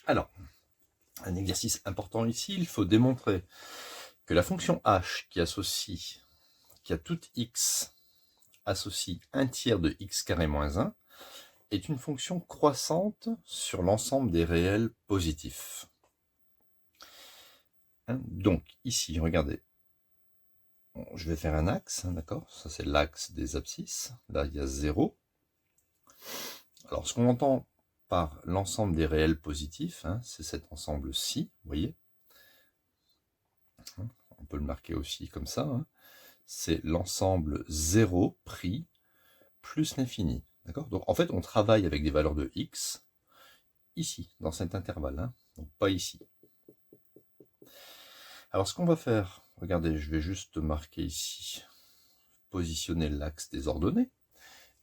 Alors, un exercice important ici, il faut démontrer que la fonction h qui a toute x associe un tiers de x carré moins 1 est une fonction croissante sur l'ensemble des réels positifs. Donc ici, regardez, je vais faire un axe, d'accord? Ça c'est l'axe des abscisses, là il y a 0. Alors ce qu'on entend par l'ensemble des réels positifs, c'est cet ensemble-ci, vous voyez? On peut le marquer aussi comme ça, c'est l'ensemble 0 pris plus l'infini. D'accord? Donc en fait, on travaille avec des valeurs de x ici, dans cet intervalle, donc pas ici. Alors ce qu'on va faire, regardez, je vais juste marquer ici, positionner l'axe des ordonnées.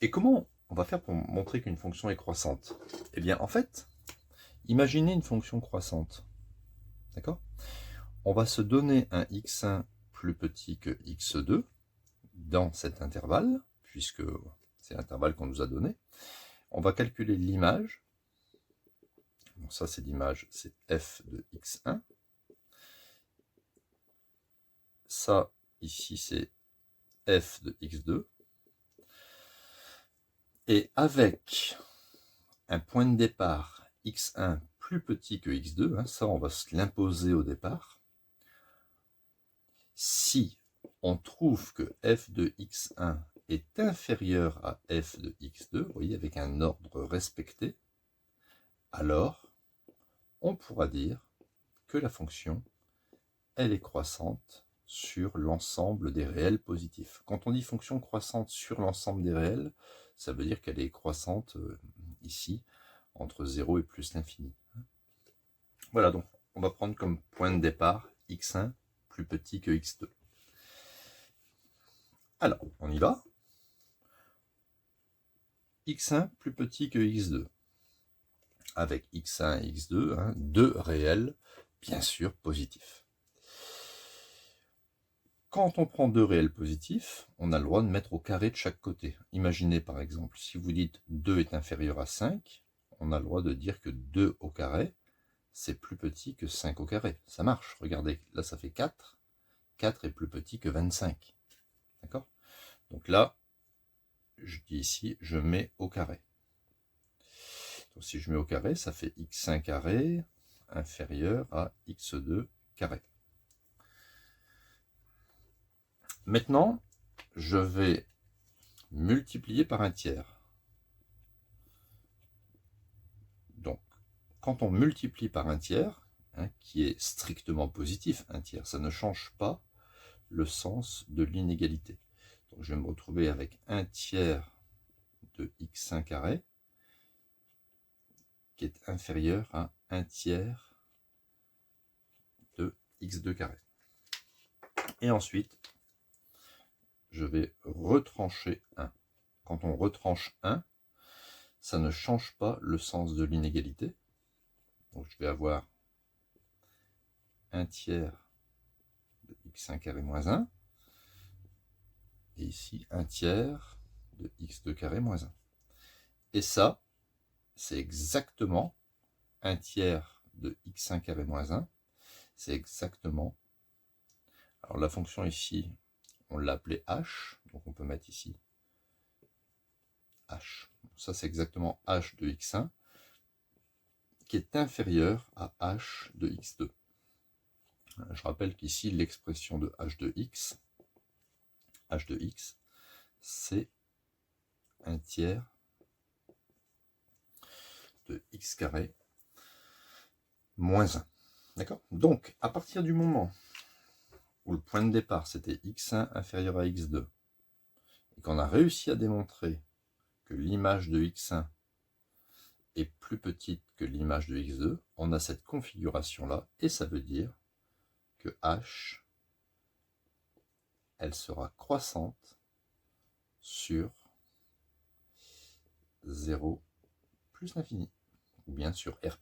Et comment on va faire pour montrer qu'une fonction est croissante? Eh bien en fait, imaginez une fonction croissante. D'accord? On va se donner un x1 plus petit que x2 dans cet intervalle, puisque c'est l'intervalle qu'on nous a donné. On va calculer l'image. Bon, ça c'est l'image, c'est f de x1. Ça, ici, c'est f de x2. Et avec un point de départ x1 plus petit que x2, ça on va se l'imposer au départ. Si on trouve que f de x1 est inférieur à f de x2, vous voyez, avec un ordre respecté, alors on pourra dire que la fonction, elle est croissante sur l'ensemble des réels positifs. Quand on dit fonction croissante sur l'ensemble des réels, ça veut dire qu'elle est croissante ici, entre 0 et plus l'infini. Voilà, donc on va prendre comme point de départ x1 plus petit que x2. Alors, on y va. x1 plus petit que x2. Avec x1 et x2, deux réels, bien sûr, positifs. Quand on prend deux réels positifs, on a le droit de mettre au carré de chaque côté. Imaginez par exemple, si vous dites 2 est inférieur à 5, on a le droit de dire que 2 au carré, c'est plus petit que 5 au carré. Ça marche, regardez, là ça fait 4. 4 est plus petit que 25. D'accord? Donc là, je dis ici, je mets au carré. Donc si je mets au carré, ça fait x1 carré inférieur à x2 carré. Maintenant, je vais multiplier par un tiers. Donc, quand on multiplie par un tiers, qui est strictement positif, un tiers, ça ne change pas le sens de l'inégalité. Donc, je vais me retrouver avec un tiers de x1 carré qui est inférieur à un tiers de x2 carré. Et ensuite, je vais retrancher 1. Quand on retranche 1, ça ne change pas le sens de l'inégalité. Donc je vais avoir un tiers de x1 carré moins 1, et ici un tiers de x2 carré moins 1. Et ça, c'est exactement un tiers de x1 carré moins 1, c'est exactement, alors la fonction ici, on l'a appelée h, donc on peut mettre ici h. Ça c'est exactement h de x1, qui est inférieur à h de x2. Je rappelle qu'ici, l'expression de h de x, c'est un tiers de x carré moins 1. D'accord? Donc, à partir du moment où le point de départ, c'était x1 inférieur à x2, et qu'on a réussi à démontrer que l'image de x1 est plus petite que l'image de x2, on a cette configuration-là, et ça veut dire que h, elle sera croissante sur 0 plus l'infini, ou bien sur R+.